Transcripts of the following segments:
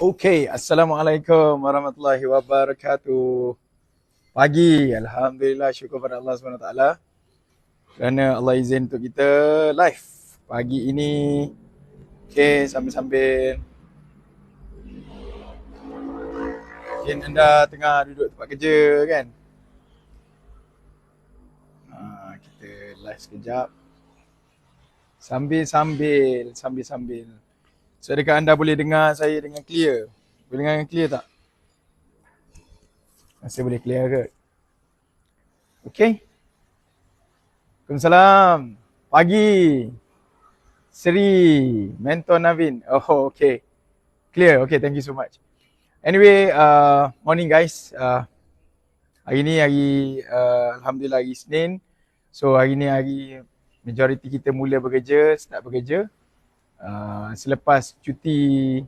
Okay, Assalamualaikum warahmatullahi wabarakatuh. Pagi, Alhamdulillah, syukur pada Allah SWT kerana Allah izin untuk kita live pagi ini. Okay, sambil-sambil mungkin anda tengah duduk tempat kerja kan. Kita live sekejap. Sambil-sambil. So, adakah anda boleh dengar saya dengan clear? Boleh dengar dengan clear tak? Masih boleh clear ke? Okay. Waalaikumsalam. Pagi. Sri. Mentor Navin. Oh, okay. Clear. Okay, thank you so much. Anyway, morning guys. Hari ni Alhamdulillah hari Isnin. So, hari ni hari majoriti kita mula bekerja, start bekerja. Selepas cuti,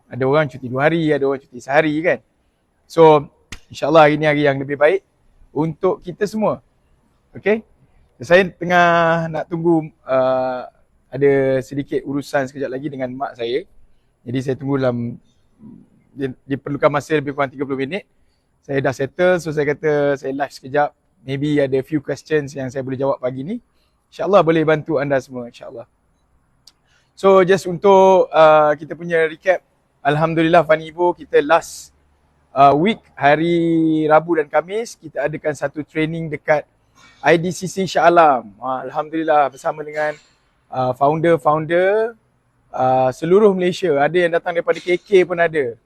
ada orang cuti 2 hari, ada orang cuti sehari kan. So, insyaAllah hari ni hari yang lebih baik untuk kita semua. Okay. Saya tengah nak tunggu, ada sedikit urusan sekejap lagi dengan mak saya. Jadi saya tunggu dalam, dia perlukan masa lebih kurang 30 minit. Saya dah settle, so saya kata saya live sekejap. Maybe ada few questions yang saya boleh jawab pagi ni. InsyaAllah boleh bantu anda semua, insyaAllah. So just untuk kita punya recap, Alhamdulillah Fani Evo, kita last week hari Rabu dan Khamis kita adakan satu training dekat IDCC Shah Alam. Alhamdulillah bersama dengan founder-founder seluruh Malaysia. Ada yang datang daripada KK pun ada,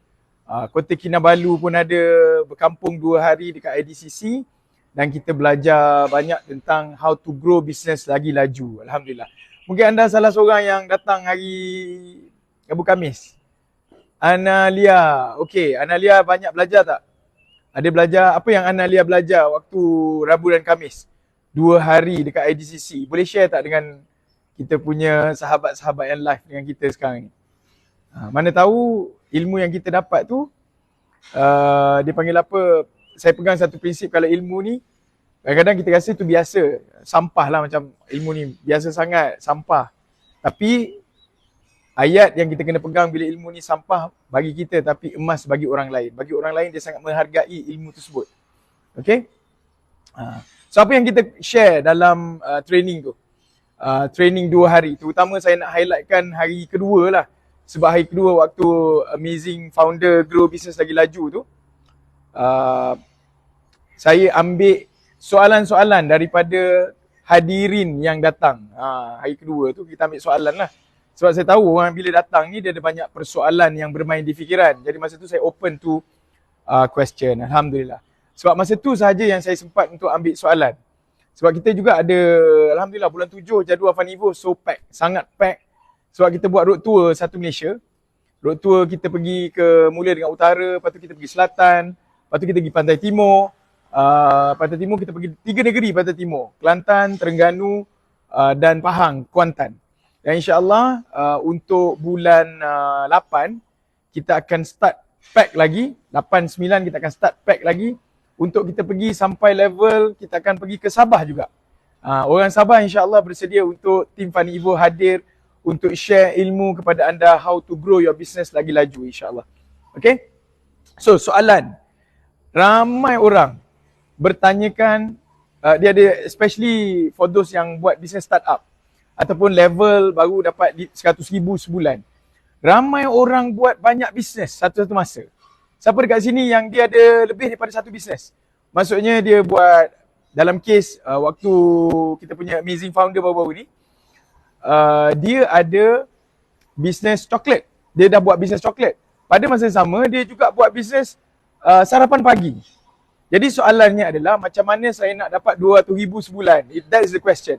Kota Kinabalu pun ada, berkampung 2 hari dekat IDCC. Dan kita belajar banyak tentang how to grow business lagi laju. Alhamdulillah. Mungkin anda salah seorang yang datang hari Rabu Khamis. Analia. Okey, Analia banyak belajar tak? Ada belajar, apa yang Analia belajar waktu Rabu dan Khamis? 2 hari dekat IDCC. Boleh share tak dengan kita punya sahabat-sahabat yang live dengan kita sekarang ni? Mana tahu ilmu yang kita dapat tu, dia panggil apa? Saya pegang satu prinsip, kalau ilmu ni, kadang-kadang kita rasa tu biasa, sampah lah, macam ilmu ni biasa sangat, sampah. Tapi ayat yang kita kena pegang bila ilmu ni sampah bagi kita tapi emas bagi orang lain. Bagi orang lain dia sangat menghargai ilmu tersebut. Okay? So apa yang kita share dalam training tu? Training 2 hari. Terutama saya nak highlightkan hari kedua lah. Sebab hari kedua waktu Amazing Founder Grow Business Lagi Laju tu, saya ambil soalan-soalan daripada hadirin yang datang. Hari kedua tu kita ambil soalan lah. Sebab saya tahu orang bila datang ni dia ada banyak persoalan yang bermain di fikiran. Jadi masa tu saya open to question. Alhamdulillah. Sebab masa tu sahaja yang saya sempat untuk ambil soalan. Sebab kita juga ada, Alhamdulillah bulan 7 jadual Fani Evo so pack, sangat pack. Sebab kita buat road tour satu Malaysia. Road tour kita pergi mula dengan utara, lepas tu kita pergi selatan, lepas tu kita pergi pantai timur. Pantai timur kita pergi 3 negeri pantai timur, Kelantan, Terengganu dan Pahang, Kuantan. Dan insyaAllah untuk bulan 8 kita akan start pack lagi, 8-9 kita akan start pack lagi untuk kita pergi sampai level kita akan pergi ke Sabah juga. Orang Sabah insyaAllah bersedia untuk tim Fani Evo hadir untuk share ilmu kepada anda how to grow your business lagi laju insyaAllah. Okay? So soalan, ramai orang bertanyakan, dia ada especially for those yang buat business startup ataupun level baru dapat 100,000 sebulan. Ramai orang buat banyak bisnes satu-satu masa. Siapa dekat sini yang dia ada lebih daripada satu bisnes? Maksudnya dia buat, dalam kes waktu kita punya Amazing Founder baru-baru ni, dia ada bisnes coklat. Dia dah buat bisnes coklat. Pada masa yang sama dia juga buat bisnes sarapan pagi. Jadi soalannya adalah macam mana saya nak dapat 200,000 sebulan? That is the question.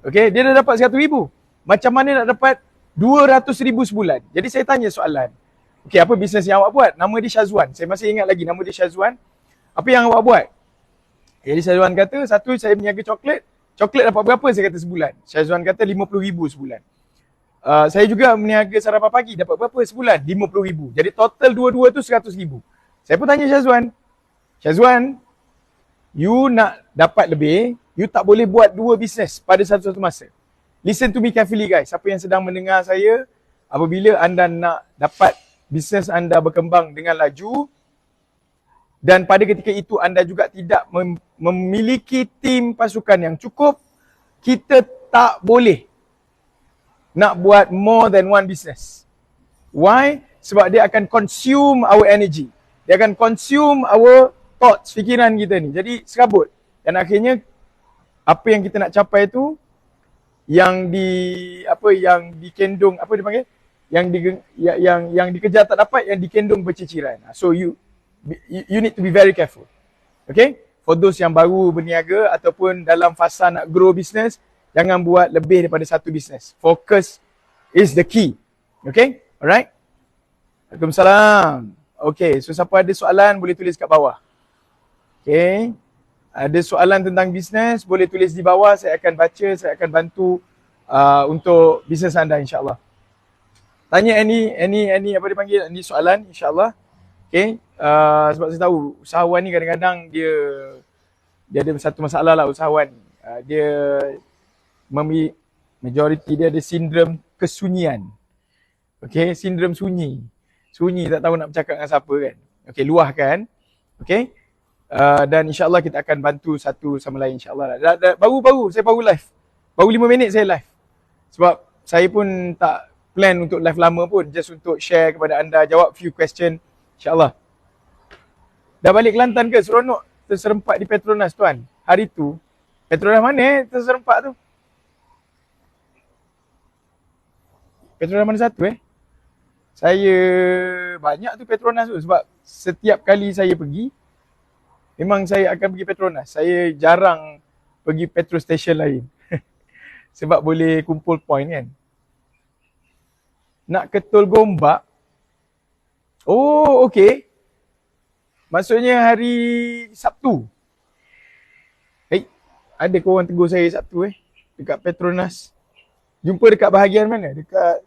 Okay, dia dah dapat 100,000. Macam mana nak dapat 200,000 sebulan? Jadi saya tanya soalan. Okay, apa bisnes yang awak buat? Nama dia Syazwan. Saya masih ingat lagi nama dia Syazwan. Apa yang awak buat? Jadi Syazwan kata, satu saya berniaga coklat. Coklat dapat berapa? Saya kata sebulan. Syazwan kata 50,000 sebulan. Saya juga berniaga sarapan pagi. Dapat berapa sebulan? 50,000. Jadi total dua-dua tu 100,000. Saya pun tanya Syazwan, you nak dapat lebih, you tak boleh buat 2 bisnes pada satu-satu masa. Listen to me carefully guys. Siapa yang sedang mendengar saya, apabila anda nak dapat bisnes anda berkembang dengan laju, dan pada ketika itu anda juga tidak memiliki tim pasukan yang cukup, kita tak boleh nak buat more than one business. Why? Sebab dia akan consume our energy. Dia akan consume our thoughts, fikiran kita ni. Jadi serabut. Dan akhirnya apa yang kita nak capai tu yang dikendung, apa dia panggil? Yang dikejar tak dapat, yang dikendung berciciran. So you need to be very careful. Okay? For those yang baru berniaga ataupun dalam fasa nak grow business, jangan buat lebih daripada satu business. Focus is the key. Okay? Alright? Waalaikumsalam. Okay, so siapa ada soalan boleh tulis kat bawah. Okay. Ada soalan tentang bisnes boleh tulis di bawah. Saya akan baca, saya akan bantu untuk bisnes anda insyaAllah. Tanya any apa dia panggil, any soalan insyaAllah. Okay. Sebab saya tahu usahawan ni kadang-kadang dia ada satu masalah lah usahawan. Dia majoriti dia ada sindrom kesunyian. Okay, sindrom sunyi. Sunyi, tak tahu nak bercakap dengan siapa kan. Okay, luahkan. Okay. Dan insyaAllah kita akan bantu satu sama lain insyaAllah. Saya baru live. Baru 5 minit saya live. Sebab saya pun tak plan untuk live lama pun. Just untuk share kepada anda, jawab few question insyaAllah. Dah balik Kelantan ke? Seronok terserempak di Petronas tuan. Hari tu. Petronas mana terserempak tu? Petronas mana satu Saya banyak tu Petronas tu sebab setiap kali saya pergi memang saya akan pergi Petronas. Saya jarang pergi petrol station lain. Sebab boleh kumpul point kan. Nak ke Tol Gombak. Oh, okey. Maksudnya hari Sabtu. Ada korang tegur saya Sabtu dekat Petronas. Jumpa dekat bahagian mana? Dekat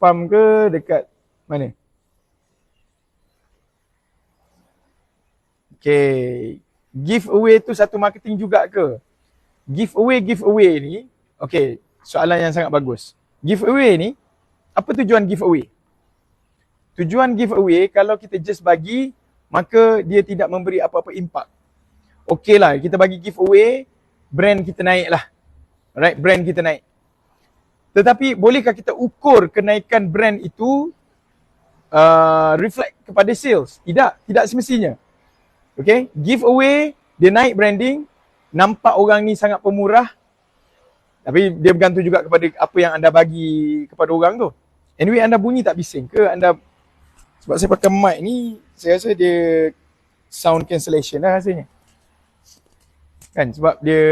farm ke dekat mana? Okay. Giveaway tu satu marketing juga ke? Giveaway ni, okay, soalan yang sangat bagus. Giveaway ni, apa tujuan giveaway? Tujuan giveaway kalau kita just bagi, maka dia tidak memberi apa-apa impact. Okay lah, kita bagi giveaway, brand kita naik lah. Alright, brand kita naik. Tetapi bolehkah kita ukur kenaikan brand itu reflect kepada sales? Tidak semestinya. Okay, giveaway, dia naik branding, nampak orang ni sangat pemurah. Tapi dia bergantung juga kepada apa yang anda bagi kepada orang tu. Anyway, anda bunyi tak bising ke? Sebab saya pakai mic ni, saya rasa dia sound cancellation lah rasanya. Kan, sebab dia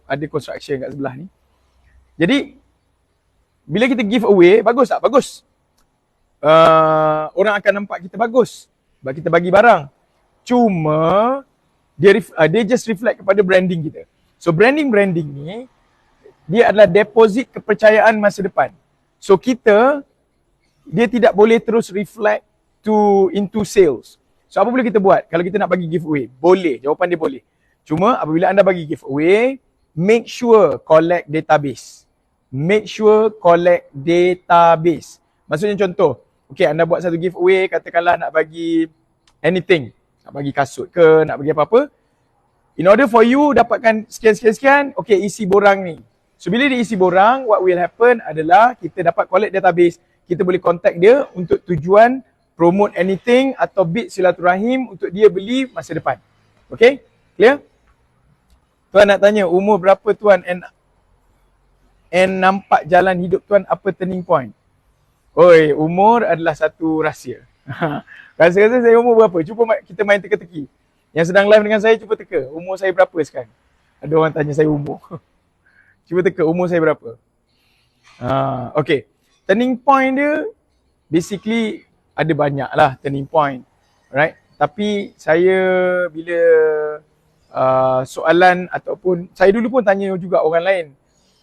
ada construction kat sebelah ni. Jadi, bila kita give away, bagus tak? Bagus. Orang akan nampak kita bagus sebab kita bagi barang. Cuma dia just reflect kepada branding kita. So branding ni dia adalah deposit kepercayaan masa depan. So dia tidak boleh terus reflect into sales. So apa boleh kita buat kalau kita nak bagi giveaway? Boleh, jawapan dia boleh. Cuma apabila anda bagi giveaway, make sure collect database. Make sure collect database. Maksudnya contoh, okay, anda buat satu giveaway, katakanlah nak bagi anything. Nak bagi kasut ke, nak bagi apa-apa. In order for you dapatkan sekian-sekian, okay, isi borang ni. So bila dia isi borang, what will happen adalah kita dapat collect database. Kita boleh contact dia untuk tujuan promote anything atau bid silaturahim untuk dia beli masa depan. Okay, clear? Tuan nak tanya, umur berapa tuan and nampak jalan hidup tuan apa turning point? Oi, umur adalah satu rahsia. Rasa-rasa saya umur berapa? Cuba kita main teka-teki. Yang sedang live dengan saya, cuba teka. Umur saya berapa sekarang? Ada orang tanya saya umur. Cuba teka, umur saya berapa? Okay. Turning point dia, basically ada banyak lah turning point. Right? Tapi saya bila soalan ataupun, saya dulu pun tanya juga orang lain.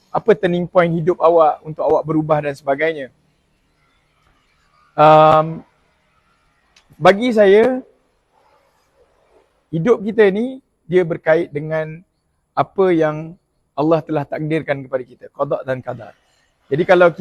Apa turning point hidup awak untuk awak berubah dan sebagainya. Bagi saya, hidup kita ni dia berkait dengan apa yang Allah telah takdirkan kepada kita, qada dan qadar. Jadi kalau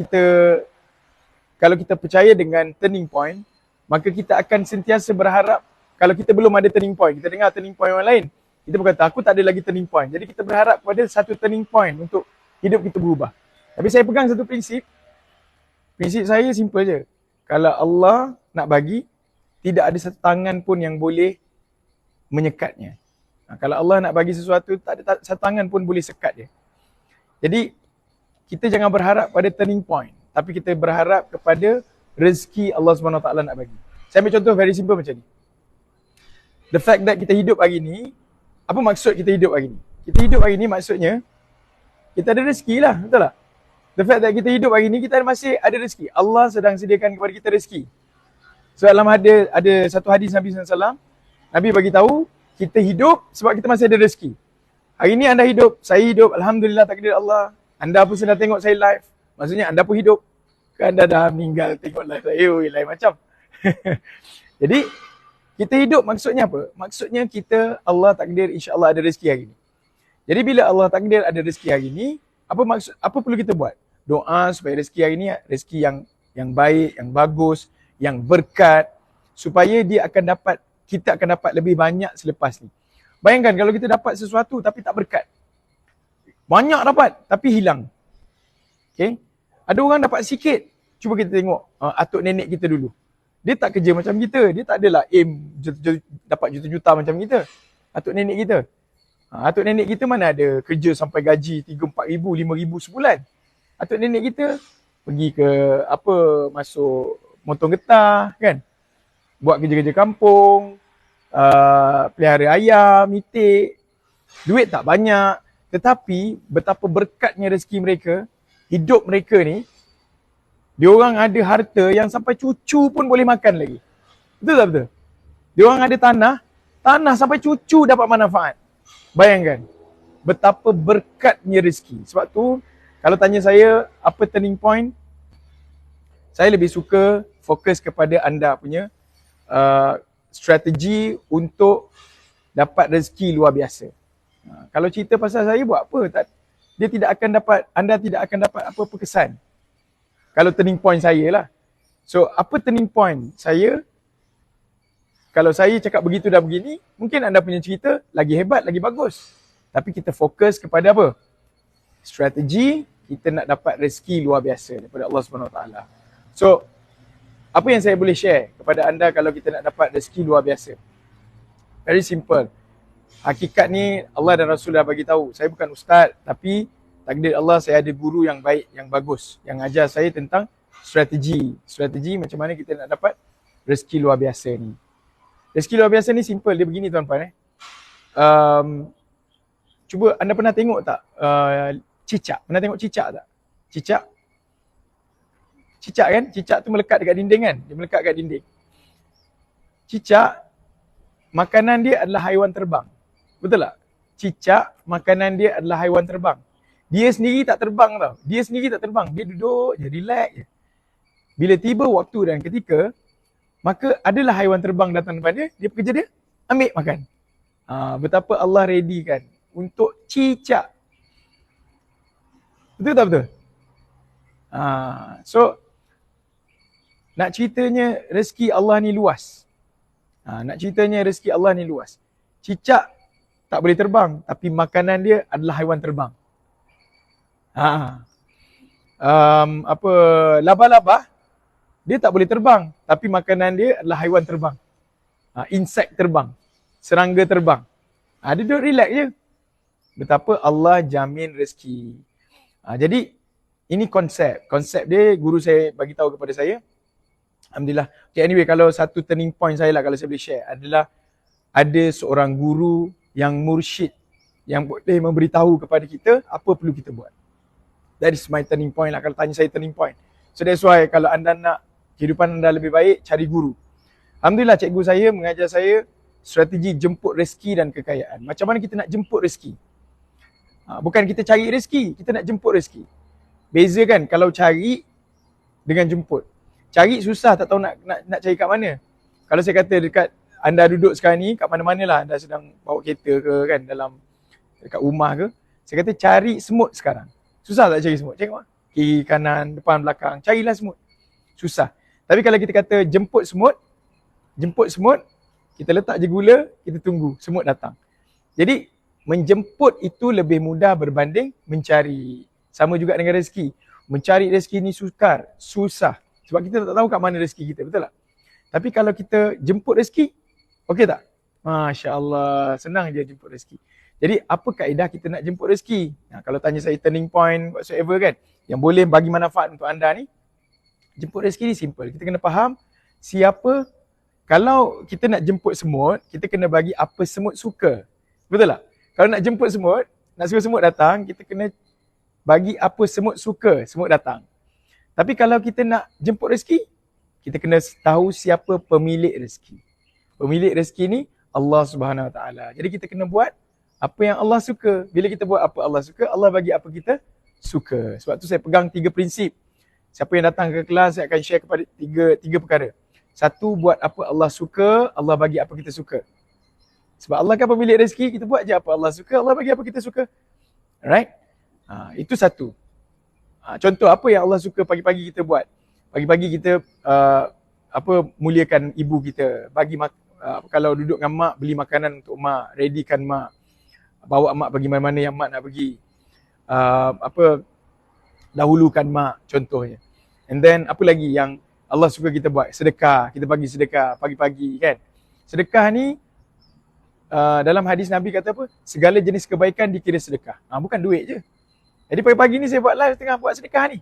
kita percaya dengan turning point, maka kita akan sentiasa berharap. Kalau kita belum ada turning point, kita dengar turning point orang lain, kita berkata, aku tak ada lagi turning point. Jadi kita berharap pada satu turning point untuk hidup kita berubah. Tapi saya pegang satu prinsip. Prinsip saya simple je. Kalau Allah nak bagi, tidak ada satu tangan pun yang boleh menyekatnya. Kalau Allah nak bagi sesuatu, tak ada satu tangan pun boleh sekat dia. Jadi, kita jangan berharap pada turning point. Tapi kita berharap kepada rezeki Allah SWT nak bagi. Saya ambil contoh very simple macam ni. The fact that kita hidup hari ni, apa maksud kita hidup hari ni? Kita hidup hari ni maksudnya, kita ada rezeki lah, betul tak? The fact that kita hidup hari ni, kita masih ada rezeki. Allah sedang sediakan kepada kita rezeki. So dalam ada satu hadis Nabi SAW, Nabi bagi tahu kita hidup sebab kita masih ada rezeki. Hari ni anda hidup, saya hidup, Alhamdulillah takdir Allah. Anda pun sedang tengok saya live. Maksudnya anda pun hidup. Kan anda dah meninggal tengok live saya, lain macam. Jadi, kita hidup maksudnya apa? Maksudnya kita, Allah takdir insya-Allah ada rezeki hari ni. Jadi bila Allah takdir ada rezeki hari ni, apa perlu kita buat? Doa supaya rezeki hari ni rezeki yang baik, yang bagus, yang berkat, supaya kita akan dapat lebih banyak selepas ni. Bayangkan kalau kita dapat sesuatu tapi tak berkat. Banyak dapat tapi hilang. Okay? Ada orang dapat sikit. Cuba kita tengok atuk nenek kita dulu. Dia tak kerja macam kita. Dia tak adalah aim dapat juta-juta macam kita. Atuk nenek kita. Atuk nenek kita mana ada kerja sampai gaji 3-4 ribu, 5 ribu sebulan. Atuk nenek kita pergi ke masuk motong getah kan. Buat kerja-kerja kampung, pelihara ayam, itik. Duit tak banyak. Tetapi betapa berkatnya rezeki mereka, hidup mereka ni, diorang ada harta yang sampai cucu pun boleh makan lagi. Betul tak betul? Diorang ada tanah sampai cucu dapat manfaat. Bayangkan betapa berkatnya rezeki. Sebab tu kalau tanya saya apa turning point, saya lebih suka fokus kepada anda punya strategi untuk dapat rezeki luar biasa. Kalau cerita pasal saya buat apa? Anda tidak akan dapat apa-apa kesan. Kalau turning point saya lah. So apa turning point saya? Kalau saya cakap begitu dah begini, mungkin anda punya cerita lagi hebat, lagi bagus. Tapi kita fokus kepada apa? Strategi, kita nak dapat rezeki luar biasa daripada Allah SWT. So, apa yang saya boleh share kepada anda kalau kita nak dapat rezeki luar biasa? Very simple. Hakikat ni Allah dan Rasul dah bagi tahu. Saya bukan ustaz, tapi takdir Allah saya ada guru yang baik, yang bagus, yang ajar saya tentang strategi. Strategi macam mana kita nak dapat rezeki luar biasa ni. Rezeki luar biasa ni simple, dia begini tuan-tuan. Cuba anda pernah tengok tak cicak? Pernah tengok cicak tak? Cicak kan? Cicak tu melekat dekat dinding kan? Dia melekat dekat dinding. Cicak, makanan dia adalah haiwan terbang. Betul tak? Cicak, makanan dia adalah haiwan terbang. Dia sendiri tak terbang tau. Dia duduk je, relax je. Bila tiba waktu dan ketika, maka adalah haiwan terbang datang depan dia, dia pekerja dia, ambil makan. Betapa Allah ready kan untuk cicak. Betul tak betul? So, nak ceritanya rezeki Allah ni luas. Cicak tak boleh terbang, tapi makanan dia adalah haiwan terbang. Laba-laba, dia tak boleh terbang, tapi makanan dia adalah haiwan terbang. Insek terbang, serangga terbang. Dia duduk relax je. Betapa Allah jamin rezeki. Jadi, ini konsep. Konsep dia, guru saya bagi tahu kepada saya. Alhamdulillah. Okay, anyway, kalau satu turning point saya lah, kalau saya boleh share, adalah ada seorang guru yang mursyid, yang boleh memberitahu kepada kita apa perlu kita buat. That is my turning point lah, kalau tanya saya turning point. So that's why kalau anda nak kehidupan anda lebih baik, cari guru. Alhamdulillah, cikgu saya mengajar saya strategi jemput rezeki dan kekayaan. Macam mana kita nak jemput rezeki? Bukan kita cari rezeki, kita nak jemput rezeki. Beza kan kalau cari dengan jemput. Cari susah, tak tahu nak cari kat mana. Kalau saya kata dekat anda duduk sekarang ni, kat mana-mana lah, anda sedang bawa kereta ke kan, dekat rumah ke, saya kata cari semut sekarang. Susah tak cari semut? Tengok kiri, kanan, depan, belakang, carilah semut. Susah. Tapi kalau kita kata jemput semut, jemput semut, kita letak je gula, kita tunggu semut datang. Jadi menjemput itu lebih mudah berbanding mencari. Sama juga dengan rezeki. Mencari rezeki ni susah. Sebab kita tak tahu kat mana rezeki kita, betul tak? Tapi kalau kita jemput rezeki, okey tak? Masya Allah, senang je jemput rezeki. Jadi apa kaedah kita nak jemput rezeki? Kalau tanya saya turning point whatsoever kan, yang boleh bagi manfaat untuk anda ni, jemput rezeki ni simple. Kita kena faham siapa, kalau kita nak jemput semut, kita kena bagi apa semut suka. Betul tak? Kalau nak jemput semut, nak suruh semut datang, kita kena bagi apa semut suka, semut datang. Tapi kalau kita nak jemput rezeki, kita kena tahu siapa pemilik rezeki. Pemilik rezeki ni Allah Subhanahu Wa Taala. Jadi kita kena buat apa yang Allah suka. Bila kita buat apa Allah suka, Allah bagi apa kita suka. Sebab tu saya pegang 3 prinsip. Siapa yang datang ke kelas, saya akan share kepada tiga perkara. Satu, buat apa Allah suka, Allah bagi apa kita suka. Sebab Allah kan pemilik rezeki, kita buat je apa Allah suka, Allah bagi apa kita suka. Alright? Itu satu. Contoh apa yang Allah suka pagi-pagi kita buat. Pagi-pagi kita muliakan ibu kita, bagi kalau duduk dengan mak, beli makanan untuk mak, readykan mak, bawa mak pergi mana-mana yang mak nak pergi, dahulukan mak, contohnya. And then apa lagi yang Allah suka kita buat? Sedekah. Kita bagi sedekah pagi-pagi kan. Sedekah ni dalam hadis Nabi kata apa? Segala jenis kebaikan dikira sedekah. Bukan duit je. Jadi pagi-pagi ni saya buat live tengah buat sedekah ni.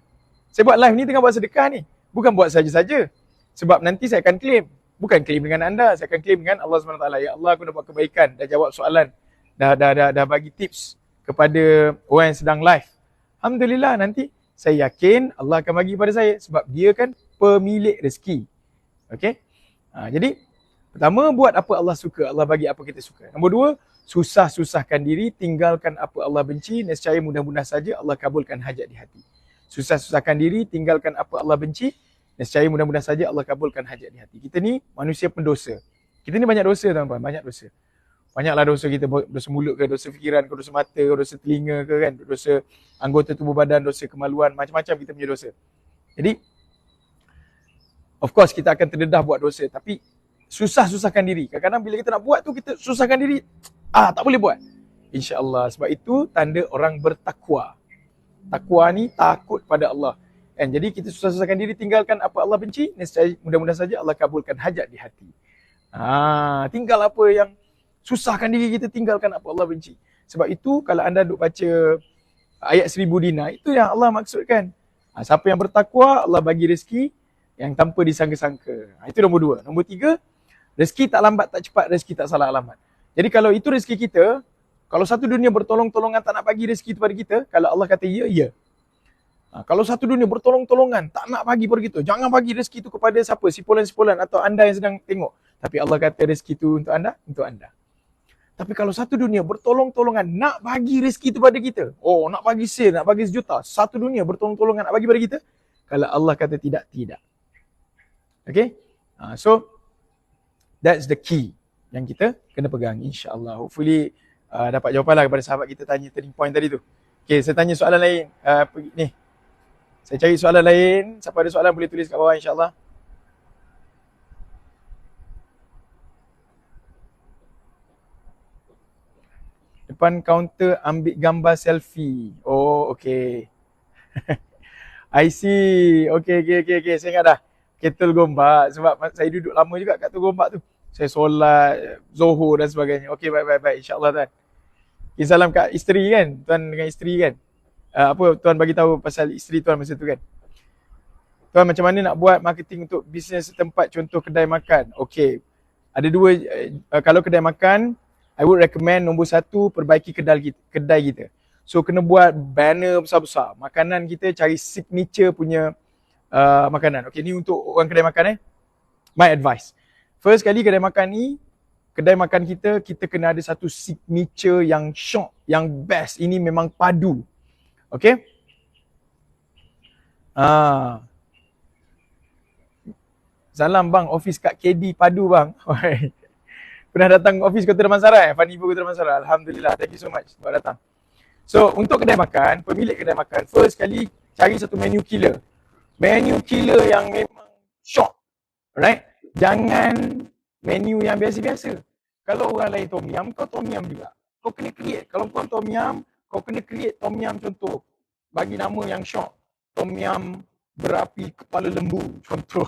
Saya buat live ni tengah buat sedekah ni. Bukan buat saja-saja. Sebab nanti saya akan claim. Bukan claim dengan anda. Saya akan claim dengan Allah SWT. Ya Allah, aku dah buat kebaikan. Dah jawab soalan. Dah bagi tips kepada orang yang sedang live. Alhamdulillah, nanti saya yakin Allah akan bagi pada saya. Sebab dia kan pemilik rezeki. Okay? Jadi, pertama, buat apa Allah suka. Allah bagi apa kita suka. Nombor 2, susah-susahkan diri, tinggalkan apa Allah benci, nescaya mudah-mudah saja Allah kabulkan hajat di hati. Susah-susahkan diri, tinggalkan apa Allah benci, nescaya mudah-mudah saja Allah kabulkan hajat di hati. Kita ni manusia pendosa. Kita ni banyak dosa tuan-tuan, banyak dosa. Banyaklah dosa kita, dosa mulut ke, dosa fikiran ke, dosa mata ke, dosa telinga ke kan, dosa anggota tubuh badan, dosa kemaluan, macam-macam kita punya dosa. Jadi, of course kita akan terdedah buat dosa, tapi susah-susahkan diri. Kadang-kadang bila kita nak buat tu, kita susahkan diri, tak boleh buat. InsyaAllah. Sebab itu tanda orang bertakwa. Takwa ni takut pada Allah. Jadi kita susah-susahkan diri, tinggalkan apa Allah benci, nescaya mudah-mudah saja Allah kabulkan hajat di hati. Tinggal apa yang susahkan diri kita, tinggalkan apa Allah benci. Sebab itu kalau anda duk baca ayat 1000 dinar, itu yang Allah maksudkan. Siapa yang bertakwa, Allah bagi rezeki yang tanpa disangka-sangka. Itu nombor 2. Nombor 3, rezeki tak lambat tak cepat, rezeki tak salah alamat. Jadi kalau itu rezeki kita, kalau satu dunia bertolong-tolongan tak nak bagi rezeki kepada kita, kalau Allah kata ya, ya. Kalau satu dunia bertolong-tolongan tak nak bagi kepada kita, jangan bagi rezeki itu kepada siapa, sipulan-sipulan atau anda yang sedang tengok. Tapi Allah kata rezeki itu untuk anda, untuk anda. Tapi kalau satu dunia bertolong-tolongan nak bagi rezeki itu pada kita, nak bagi sale, nak bagi sejuta, satu dunia bertolong-tolongan nak bagi pada kita, kalau Allah kata tidak, tidak. Okay? So, that's the key yang kita kena pegang, insyaAllah. Hopefully dapat jawapan lah kepada sahabat kita tanya turning point tadi tu. Okay, saya tanya soalan lain. Ni, saya cari soalan lain. Siapa ada soalan boleh tulis kat bawah, insyaAllah. Depan kaunter ambil gambar selfie. Oh, okay. I see. Okay. Saya ingat dah. Ketul Gombak. Sebab saya duduk lama juga kat Ketul Gombak tu. Saya solat, Zohor dan sebagainya. Okay, baik. InsyaAllah tuan. Okay, salam kat isteri kan? Tuan dengan isteri kan? Tuan bagi tahu pasal isteri tuan masa tu kan? Tuan macam mana nak buat marketing untuk bisnes setempat, contoh kedai makan? Okay. Ada 2, kalau kedai makan, I would recommend nombor 1, perbaiki kedai kita. So, kena buat banner besar-besar. Makanan kita cari signature punya makanan. Okay, ni untuk orang kedai makan My advice. First kali kedai makan kita kena ada satu signature yang syok, yang best. Ini memang padu. Okay? Salam bang, office kat KD padu bang. Pernah datang office Kota Damansara Fani Ibu Kota Damansara. Alhamdulillah, thank you so much buat datang. So, untuk kedai makan, pemilik kedai makan, first kali cari satu menu killer yang memang shock. Right? Jangan menu yang biasa-biasa. Kalau orang lain tom yum, kau tom yum juga. Kau kena create. Kalau kau tom yum, kau kena create tom yum contoh. Bagi nama yang shock. Tom yum berapi kepala lembu contoh.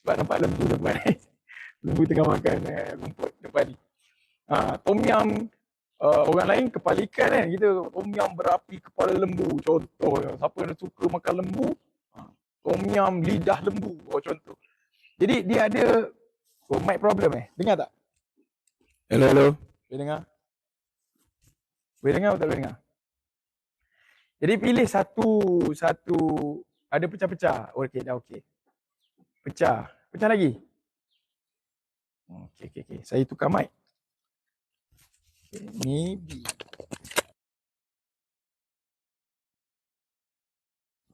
Sebab nampak lembu depan ni. Lembu tengah makan rumput depan ni. Tom yum orang lain kepala ikan kan. Kita tom yum berapi kepala lembu contoh. Siapa yang suka makan lembu, tom yum lidah lembu contoh. Jadi dia ada mic problem dengar tak? Hello. Boleh dengar? Boleh dengar atau tak boleh dengar? Jadi pilih satu ada pecah-pecah. Okey, dah okey. Pecah lagi. Okey. Saya tukar mic. Okay, maybe.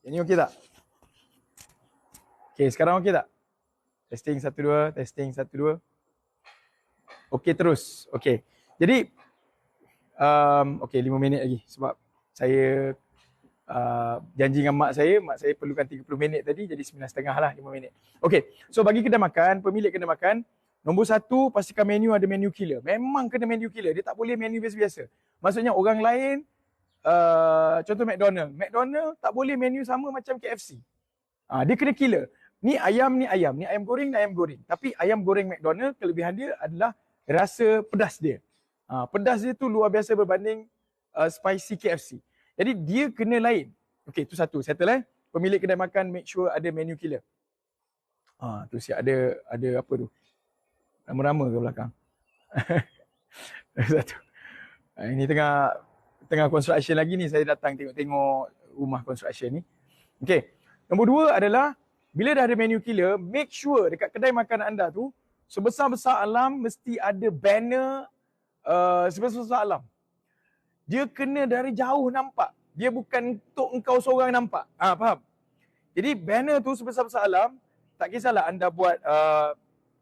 Ini okey tak? Okey, sekarang okey tak? Testing 1 2, testing 1 2. Okey terus. Okey. Jadi okey 5 minit lagi sebab saya janji dengan mak saya perlukan 30 minit tadi, jadi 9.30 lah, 5 minit. Okey, so bagi kedai makan, pemilik kedai makan, nombor 1, pastikan menu ada menu killer. Memang kena menu killer, dia tak boleh menu biasa-biasa. Maksudnya orang lain, contoh McDonald tak boleh menu sama macam KFC. Dia kena killer. Ni ayam goreng. Tapi ayam goreng McDonald, kelebihan dia adalah rasa pedas dia. Pedas dia tu luar biasa berbanding spicy KFC. Jadi dia kena lain. Okey, tu satu. Settle Pemilik kedai makan make sure ada menu killer. Tu siap ada apa tu? Rama-rama ke belakang. Satu. Ini tengah construction lagi ni, saya datang tengok rumah construction ni. Okey. Nombor 2 adalah bila dah ada menu killer, make sure dekat kedai makan anda tu sebesar-besar alam mesti ada banner sebesar-besar alam. Dia kena dari jauh nampak. Dia bukan untuk engkau seorang nampak. Faham? Jadi banner tu sebesar-besar alam, tak kisahlah anda buat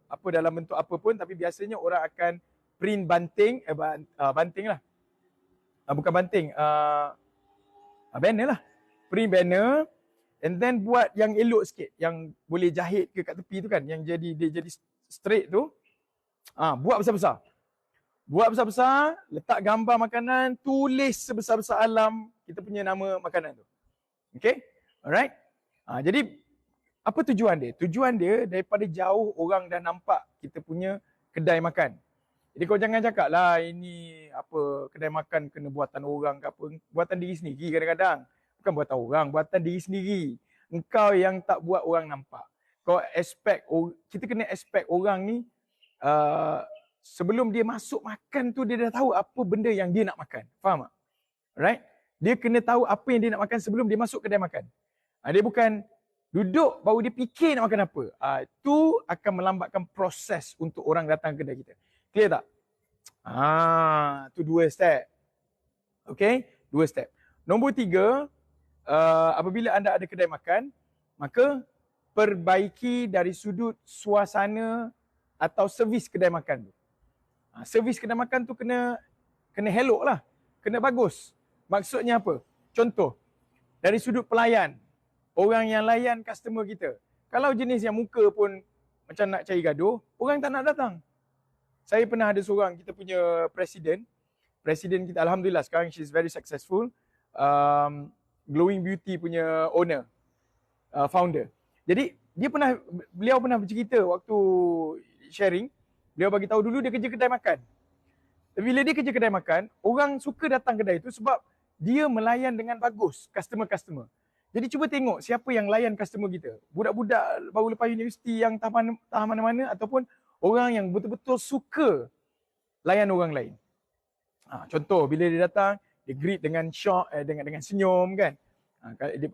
apa dalam bentuk apa pun, tapi biasanya orang akan print banting, banting lah. Bukan banting, banner lah. Print banner and then buat yang elok sikit, yang boleh jahit ke kat tepi tu kan, yang dia jadi straight tu. Buat besar-besar. Letak gambar makanan, tulis sebesar-besar alam kita punya nama makanan tu. Okay? Alright? Jadi, apa tujuan dia? Tujuan dia daripada jauh orang dah nampak kita punya kedai makan. Jadi kau jangan cakap lah ini apa kedai makan kena buatan orang ke apa. Buatan diri sendiri kadang-kadang. Bukan buatan orang, buatan diri sendiri. Engkau yang tak buat orang nampak. Kita kena expect orang ni sebelum dia masuk makan tu dia dah tahu apa benda yang dia nak makan. Faham tak? Right? Dia kena tahu apa yang dia nak makan sebelum dia masuk kedai makan. Dia bukan duduk baru dia fikir nak makan apa. Itu akan melambatkan proses untuk orang datang kedai kita. Clear tak? Tu 2 step. Okay? 2 step. Nombor 3, apabila anda ada kedai makan, maka perbaiki dari sudut suasana atau servis kedai makan tu. Servis kedai makan tu kena elok lah. Kena bagus. Maksudnya apa? Contoh, dari sudut pelayan. Orang yang layan customer kita. Kalau jenis yang muka pun macam nak cari gaduh, orang tak nak datang. Saya pernah ada seorang, kita punya presiden kita, Alhamdulillah sekarang she's very successful. Glowing Beauty punya owner, founder. Jadi beliau pernah bercerita waktu sharing, beliau bagi tahu dulu dia kerja kedai makan. Bila dia kerja kedai makan, orang suka datang kedai itu sebab dia melayan dengan bagus customer. Jadi cuba tengok siapa yang layan customer kita. Budak-budak baru lepas universiti yang tahan mana-mana ataupun orang yang betul-betul suka layan orang lain. Contoh bila dia datang, dia greet dengan shock, dengan senyum kan.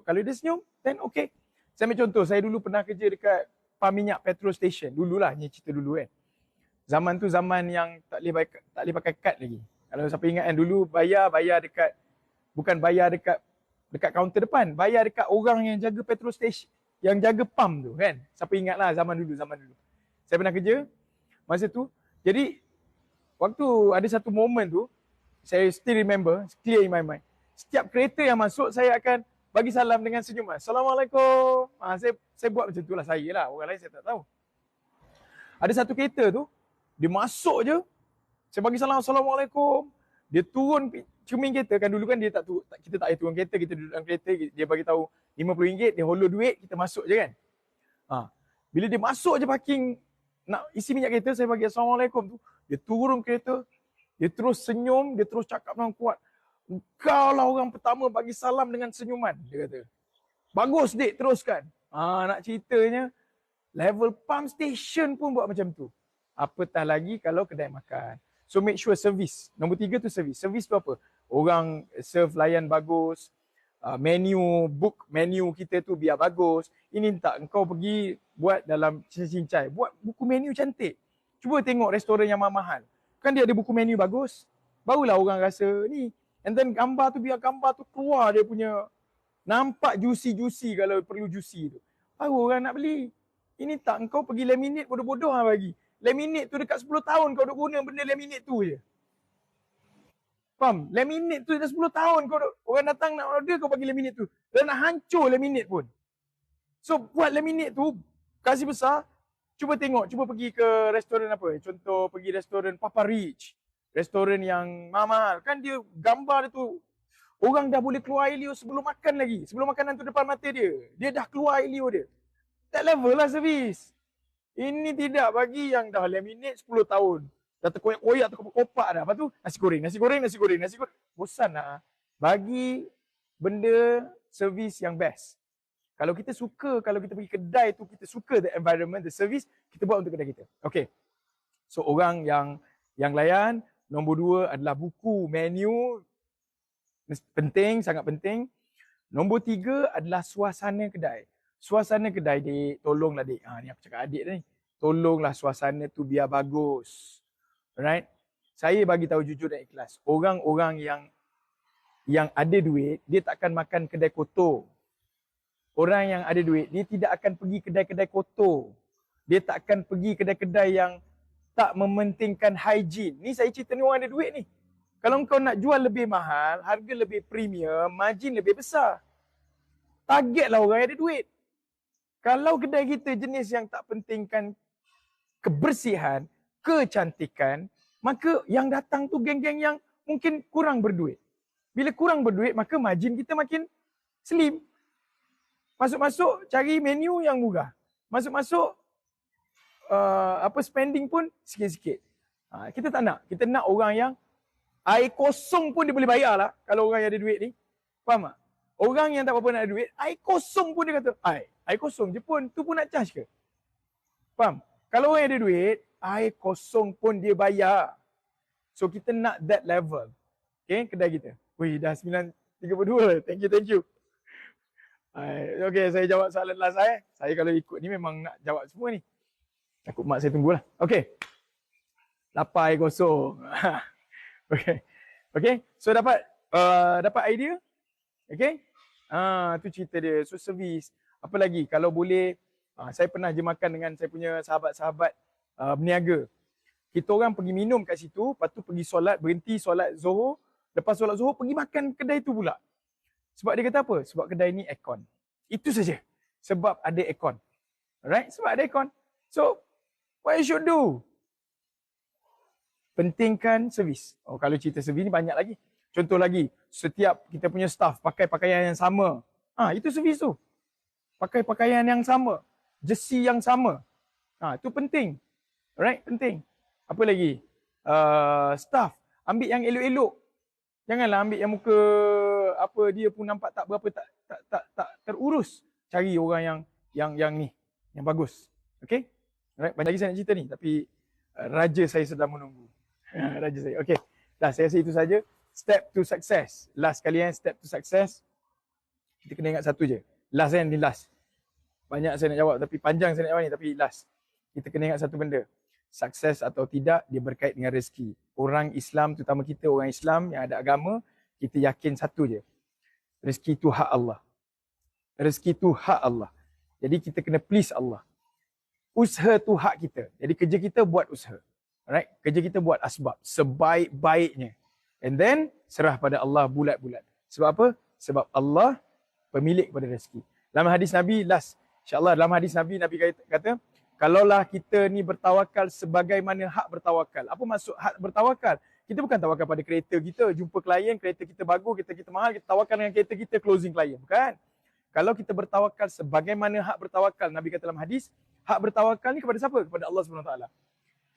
Kalau dia senyum, then okay. Saya ambil contoh, saya dulu pernah kerja dekat pam minyak petrol station. Dululah, ni cerita dulu kan. Zaman tu zaman yang tak boleh pakai kad lagi. Kalau siapa ingat kan dulu bayar dekat, bukan bayar dekat kaunter depan, bayar dekat orang yang jaga petrol station, yang jaga pam tu kan. Siapa ingat lah zaman dulu. Saya pernah kerja masa tu. Jadi waktu ada satu moment tu, saya still remember, clear in my mind. Setiap kereta yang masuk, saya akan bagi salam dengan senyuman. Assalamualaikum. Saya buat macam tu lah, saya lah. Orang lain saya tak tahu. Ada satu kereta tu, dia masuk je, saya bagi salam, Assalamualaikum. Dia turun cermin kereta, kan dulu kan dia kita tak payah turun kereta, kita duduk dalam kereta, dia bagi tahu RM50, dia hollow duit, kita masuk je kan. Bila dia masuk je parking, nak isi minyak kereta, saya bagi Assalamualaikum tu, dia turun kereta, dia terus senyum, dia terus cakap dengan kuat, "Engkau lah orang pertama bagi salam dengan senyuman," dia kata. "Bagus dik, teruskan." Nak ceritanya, level pump station pun buat macam tu. Apatah lagi kalau kedai makan. So make sure service. Nombor 3 tu service. Service tu apa? Orang serve layan bagus, book menu kita tu biar bagus. Ini tak, engkau pergi buat dalam cincai, buat buku menu cantik. Cuba tengok restoran yang mahal. Kan dia ada buku menu bagus. Barulah orang rasa ni. And then gambar tu, biar gambar tu keluar dia punya, nampak juicy kalau perlu juicy tu. Baru orang nak beli. Ini tak, engkau pergi laminate bodoh-bodoh lah bagi. Laminate tu dekat 10 tahun kau duk guna benda laminate tu je. Faham? Laminate tu dah 10 tahun kau duk, orang datang nak order kau bagi laminate tu. Dan nak hancur laminate pun. So buat laminate tu, kasih besar, cuba tengok, cuba pergi ke restoran apa. Contoh pergi restoran Papa Rich. Restoran yang mahal. Kan dia gambar dia tu, orang dah boleh keluar air liur sebelum makan lagi. Sebelum makanan tu depan mata dia. Dia dah keluar air liur dia. That level lah servis. Ini tidak, bagi yang dah laminate 10 tahun. Dah terkoyak-koyak, terkopak dah. Lepas tu nasi goreng. Bosan lah. Bagi benda servis yang best. Kalau kita pergi kedai tu, kita suka the environment, the service, kita buat untuk kedai kita. Okay. So orang yang layan, nombor 2 adalah buku, menu. Penting, sangat penting. Nombor 3 adalah suasana kedai. Suasana kedai, dik, tolonglah dik. Ni aku cakap adik dah ni. Tolonglah suasana tu biar bagus. Alright? Saya bagi tahu jujur dan ikhlas. Orang-orang yang ada duit, dia tak akan makan kedai kotor. Orang yang ada duit, dia tidak akan pergi kedai-kedai kotor. Dia tak akan pergi kedai-kedai yang tak mementingkan hygiene. Ni saya cerita ni orang ada duit ni. Kalau kau nak jual lebih mahal, harga lebih premium, margin lebih besar. Targetlah orang yang ada duit. Kalau kedai kita jenis yang tak pentingkan kebersihan, kecantikan, maka yang datang tu geng-geng yang mungkin kurang berduit. Bila kurang berduit, maka margin kita makin slim. Masuk-masuk cari menu yang murah. Masuk-masuk spending pun sikit-sikit. Kita tak nak. Kita nak orang yang air kosong pun dia boleh bayar lah kalau orang yang ada duit ni. Faham tak? Orang yang tak apa-apa nak ada duit, air kosong pun dia kata, air kosong je pun, tu pun nak charge ke? Faham? Kalau orang yang ada duit, air kosong pun dia bayar. So kita nak that level. Okay, kedai kita. Wih, dah 9.32. Thank you. Okay, saya jawab soalan last saya. Saya kalau ikut ni memang nak jawab semua ni. Takut mak saya tunggulah. Okay. Lapar air kosong. Okay. So dapat idea? Okay. Tu cerita dia. So servis. Apa lagi? Kalau boleh, saya pernah je makan dengan saya punya sahabat-sahabat berniaga. Kita orang pergi minum kat situ, lepas tu pergi solat, berhenti solat Zuhur. Lepas solat Zuhur, pergi makan kedai tu pula. Sebab dia kata apa? Sebab kedai ni aircon. Itu saja. Sebab ada aircon. Alright? Sebab ada aircon. So, what you should do? Pentingkan servis. Kalau cerita servis ni banyak lagi. Contoh lagi, setiap kita punya staff pakai pakaian yang sama. Itu servis tu. Pakai pakaian yang sama. Jersey yang sama. Itu penting. Alright? Penting. Apa lagi? Staff. Ambil yang elok-elok. Janganlah ambil yang muka dia pun nampak tak berapa tak terurus. Cari orang yang ni, yang bagus. Okay? Alright, banyak lagi saya nak cerita ni tapi raja saya sedang menunggu. Raja saya. Okay. Dah, saya rasa itu saja. Step to success. Last kali step to success. Kita kena ingat satu je. Last ni last. Banyak saya nak jawab tapi panjang saya nak jawab ni tapi last. Kita kena ingat satu benda. Sukses atau tidak dia berkait dengan rezeki. Orang Islam, terutama kita orang Islam yang ada agama, kita yakin satu je. Rezeki tu hak Allah. Rezeki tu hak Allah. Jadi kita kena please Allah. Usaha tu hak kita. Jadi kerja kita buat usaha. Alright? Kerja kita buat asbab sebaik-baiknya. And then serah pada Allah bulat-bulat. Sebab apa? Sebab Allah pemilik pada rezeki. Dalam hadis Nabi, insya-Allah dalam hadis Nabi kata Kalaulah kita ni bertawakal sebagaimana hak bertawakal. Apa maksud hak bertawakal? Kita bukan tawakal pada kereta kita, jumpa klien, kereta kita bagus, kereta kita mahal, kita tawakal dengan kereta kita, closing klien. Bukan. Kalau kita bertawakal sebagaimana hak bertawakal, Nabi kata dalam hadis, hak bertawakal ni kepada siapa? Kepada Allah SWT.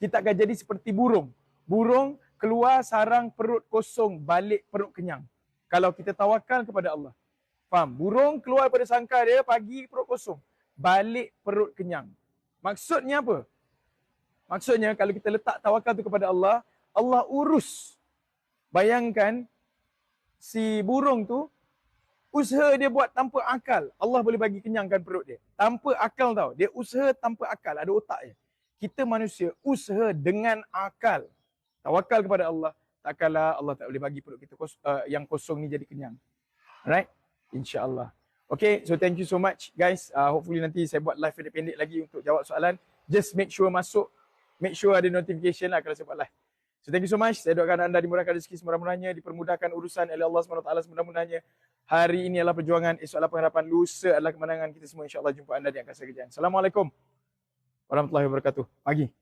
Kita akan jadi seperti burung. Burung keluar sarang perut kosong, balik perut kenyang. Kalau kita tawakal kepada Allah. Faham? Burung keluar daripada sangkar dia, pagi perut kosong, balik perut kenyang. Maksudnya apa? Maksudnya kalau kita letak tawakal tu kepada Allah, Allah urus. Bayangkan si burung tu, usaha dia buat tanpa akal, Allah boleh bagi kenyangkan perut dia. Tanpa akal tau. Dia usaha tanpa akal, ada otak je. Kita manusia usaha dengan akal. Tawakal kepada Allah, takkanlah Allah tak boleh bagi perut kita yang kosong ni jadi kenyang. Alright? InsyaAllah. Okay, so thank you so much guys. Hopefully nanti saya buat live pendek-pendek lagi untuk jawab soalan. Just make sure masuk, make sure ada notification lah kalau saya buat live. So thank you so much. Saya doakan anda dimurahkan rezeki semurah-murahnya, dipermudahkan urusan oleh Allah SWT semudah-mudahnya. Hari ini adalah perjuangan, esok adalah pengharapan, lusa adalah kemenangan. Kita semua insyaAllah jumpa anda di angkasa kejayaan. Assalamualaikum warahmatullahi wabarakatuh. Pagi.